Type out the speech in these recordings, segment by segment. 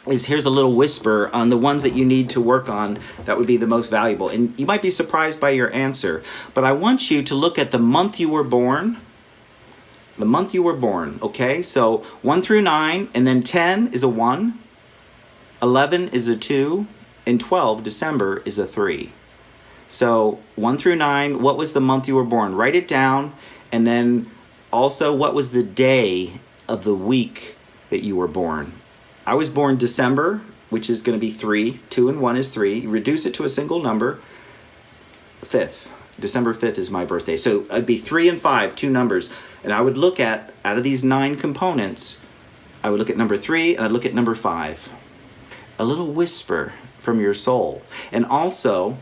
is here's a little whisper on the ones that you need to work on that would be the most valuable. And you might be surprised by your answer, but I want you to look at the month you were born. The month you were born, okay? So 1 through 9, and then 10 is a 1, 11 is a 2, and 12, December, is a 3. So 1 through 9, what was the month you were born? Write it down, and then also what was the day of the week that you were born? I was born December, which is going to be 3. 2 and 1 is 3. You reduce it to a single number. 5th. December 5th is my birthday. So it'd be 3 and 5, 2 numbers. And I would look at, out of these 9 components, I would look at number 3 and I'd look at number 5. A little whisper from your soul. And also,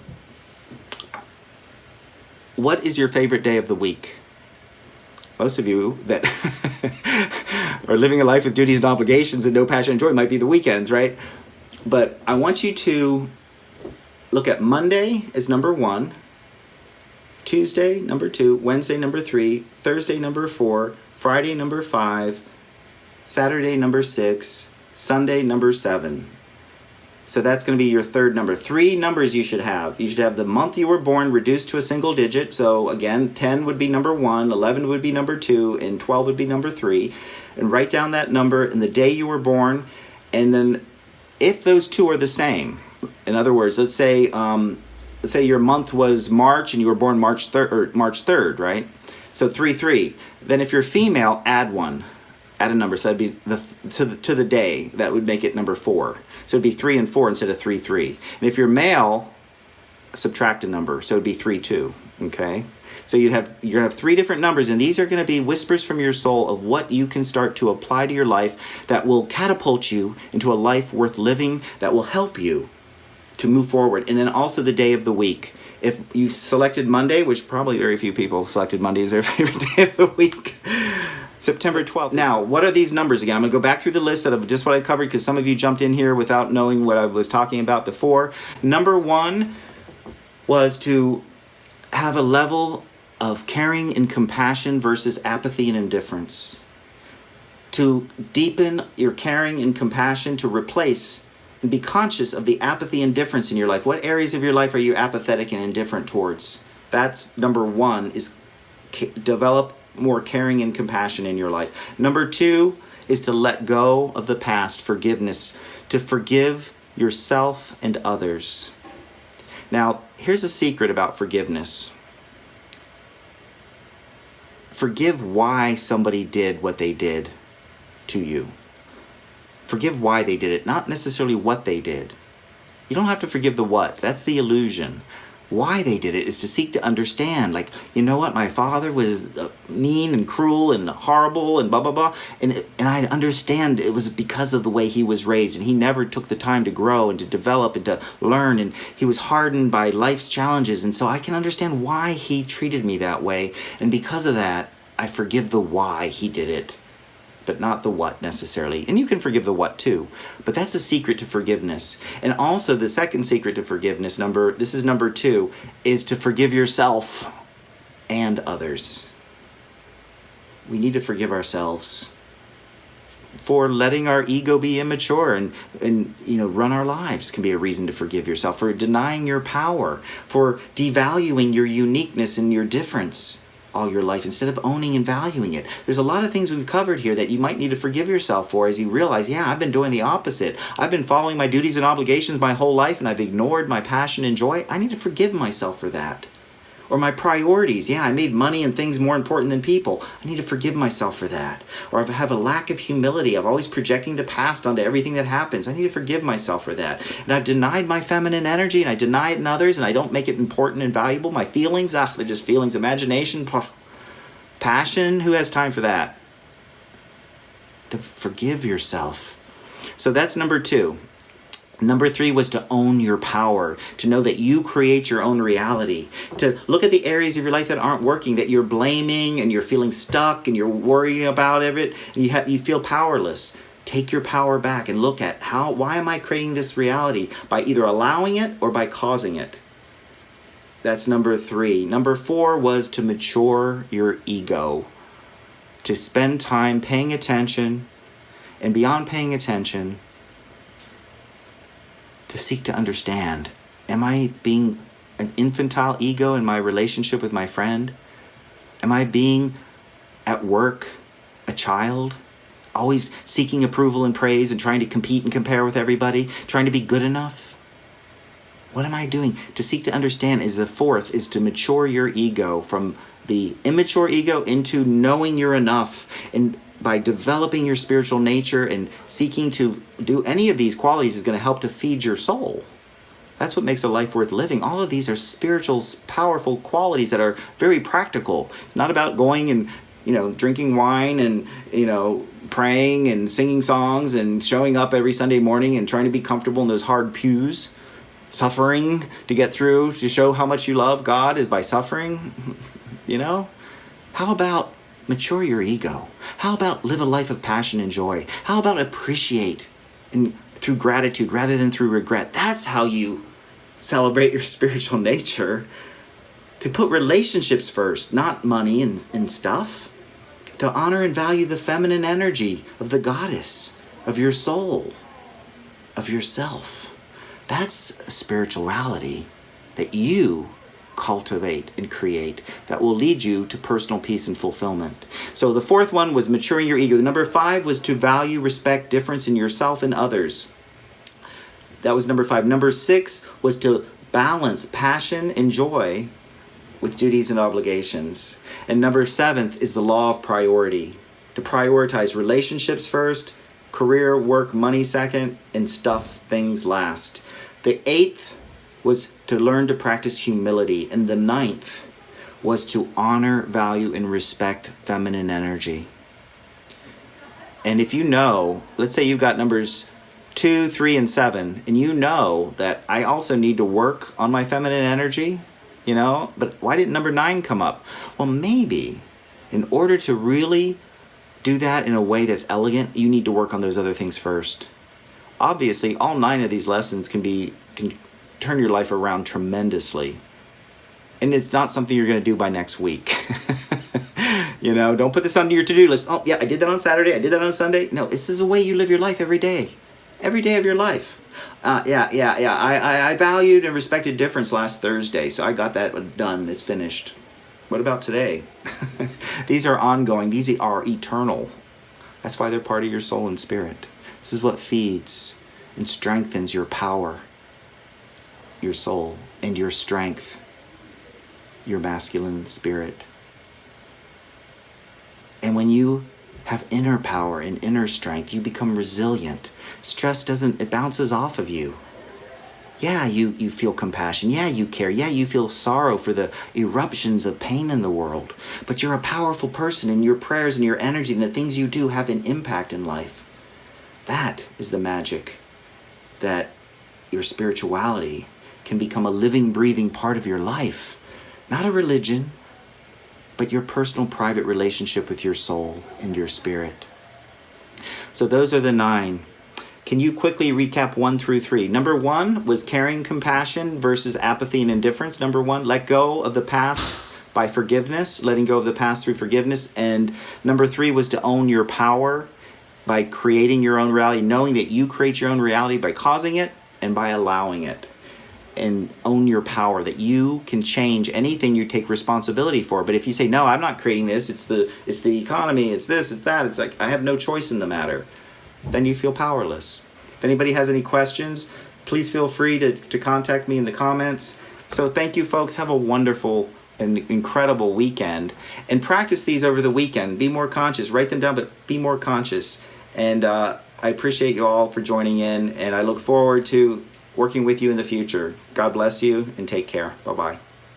what is your favorite day of the week? Most of you that are living a life with duties and obligations and no passion and joy might be the weekends, right? But I want you to look at Monday as number 1, Tuesday, number 2, Wednesday, number 3, Thursday, number 4, Friday, number 5, Saturday, number 6, Sunday, number 7. So that's going to be your third number. 3 numbers you should have. You should have the month you were born reduced to a single digit. So again, 10 would be number 1, 11 would be number 2, and 12 would be number 3. And write down that number and the day you were born. And then if those two are the same, in other words, let's say your month was March and you were born March 3rd, right? So 3-3. Then if you're female, add 1. Add a number. So that'd be to the day. That would make it number 4. So it'd be 3 and 4 instead of 3-3. And if you're male, subtract a number. So it'd be 3-2. Okay? So you're gonna have 3 different numbers, and these are gonna be whispers from your soul of what you can start to apply to your life that will catapult you into a life worth living, that will help you to move forward. And then also the day of the week. If you selected Monday, which probably very few people selected Monday as their favorite day of the week, September 12th. Now, what are these numbers again? I'm going to go back through the list of just what I covered because some of you jumped in here without knowing what I was talking about before. Number 1 was to have a level of caring and compassion versus apathy and indifference. To deepen your caring and compassion, to replace and be conscious of the apathy and indifference in your life. What areas of your life are you apathetic and indifferent towards? That's number 1, is develop more caring and compassion in your life. Number 2 is to let go of the past, forgiveness, to forgive yourself and others. Now, here's a secret about forgiveness. Forgive why somebody did what they did to you. Forgive why they did it, not necessarily what they did. You don't have to forgive the what. That's the illusion. Why they did it is to seek to understand, like, you know what, my father was mean and cruel and horrible and blah, blah, blah. And I understand it was because of the way he was raised, and he never took the time to grow and to develop and to learn, and he was hardened by life's challenges. And so I can understand why he treated me that way. And because of that, I forgive the why he did it, but not the what necessarily. And you can forgive the what too, but that's a secret to forgiveness. And also the second secret to forgiveness, this is number 2, is to forgive yourself and others. We need to forgive ourselves for letting our ego be immature and run our lives. Can be a reason to forgive yourself. For denying your power, for devaluing your uniqueness and your difference all your life instead of owning and valuing it. There's a lot of things we've covered here that you might need to forgive yourself for as you realize, yeah, I've been doing the opposite. I've been following my duties and obligations my whole life, and I've ignored my passion and joy. I need to forgive myself for that. Or my priorities. Yeah, I made money and things more important than people. I need to forgive myself for that. Or I have a lack of humility. I'm always projecting the past onto everything that happens. I need to forgive myself for that. And I've denied my feminine energy, and I deny it in others, and I don't make it important and valuable. My feelings, they're just feelings. Imagination, passion, who has time for that? To forgive yourself. So that's number 2. Number 3 was to own your power, to know that you create your own reality, to look at the areas of your life that aren't working, that you're blaming and you're feeling stuck and you're worrying about it, and you feel powerless. Take your power back and look at why am I creating this reality? By either allowing it or by causing it. That's number 3. Number 4 was to mature your ego, to spend time paying attention, and beyond paying attention, to seek to understand, am I being an infantile ego in my relationship with my friend? Am I being at work a child, always seeking approval and praise and trying to compete and compare with everybody, trying to be good enough? What am I doing? To seek to understand is the fourth, is to mature your ego from the immature ego into knowing you're enough. And by developing your spiritual nature and seeking to do any of these qualities is going to help to feed your soul. That's what makes a life worth living. All of these are spiritual, powerful qualities that are very practical. It's not about going and, drinking wine and, praying and singing songs and showing up every Sunday morning and trying to be comfortable in those hard pews. Suffering to get through, to show how much you love God is by suffering. How about mature your ego? How about live a life of passion and joy? How about appreciate and through gratitude rather than through regret? That's how you celebrate your spiritual nature. To put relationships first, not money and stuff. To honor and value the feminine energy of the goddess, of your soul, of yourself. That's a spirituality that you cultivate and create that will lead you to personal peace and fulfillment. So the fourth one was maturing your ego. Number 5 was to value, respect difference in yourself and others. That was number 5. Number 6 was to balance passion and joy with duties and obligations. And number 7 is the law of priority. To prioritize relationships first, career, work, money second, and things last. The 8th was to learn to practice humility. And the 9th was to honor, value, and respect feminine energy. And if let's say you've got numbers 2, 3, and 7, and that I also need to work on my feminine energy, but why didn't number 9 come up? Well, maybe in order to really do that in a way that's elegant, you need to work on those other things first. Obviously, all 9 of these lessons can turn your life around tremendously. And it's not something you're going to do by next week. Don't put this on your to-do list. Oh, yeah, I did that on Saturday. I did that on Sunday. No, this is the way you live your life every day. Every day of your life. I valued and respected difference last Thursday, so I got that done. It's finished. What about today? These are ongoing. These are eternal. That's why they're part of your soul and spirit. This is what feeds and strengthens your power, your soul, and your strength, your masculine spirit. And when you have inner power and inner strength, you become resilient. Stress it bounces off of you. Yeah, you feel compassion. Yeah, you care. Yeah, you feel sorrow for the eruptions of pain in the world. But you're a powerful person, and your prayers and your energy and the things you do have an impact in life. That is the magic, that your spirituality can become a living, breathing part of your life. Not a religion, but your personal, private relationship with your soul and your spirit. So those are the 9. Can you quickly recap 1 through 3? Number 1 was caring, compassion versus apathy and indifference. Number 1, let go of the past by forgiveness, letting go of the past through forgiveness. And number 3 was to own your power by creating your own reality, knowing that you create your own reality by causing it and by allowing it. And own your power, that you can change anything you take responsibility for. But if you say, no, I'm not creating this, it's the economy, it's this, it's that, it's like I have no choice in the matter, then you feel powerless. If anybody has any questions, please feel free to contact me in the comments. So thank you, folks. Have a wonderful and incredible weekend. And practice these over the weekend. Be more conscious. Write them down, but be more conscious. And I appreciate you all for joining in, and I look forward to working with you in the future. God bless you, and take care. Bye-bye.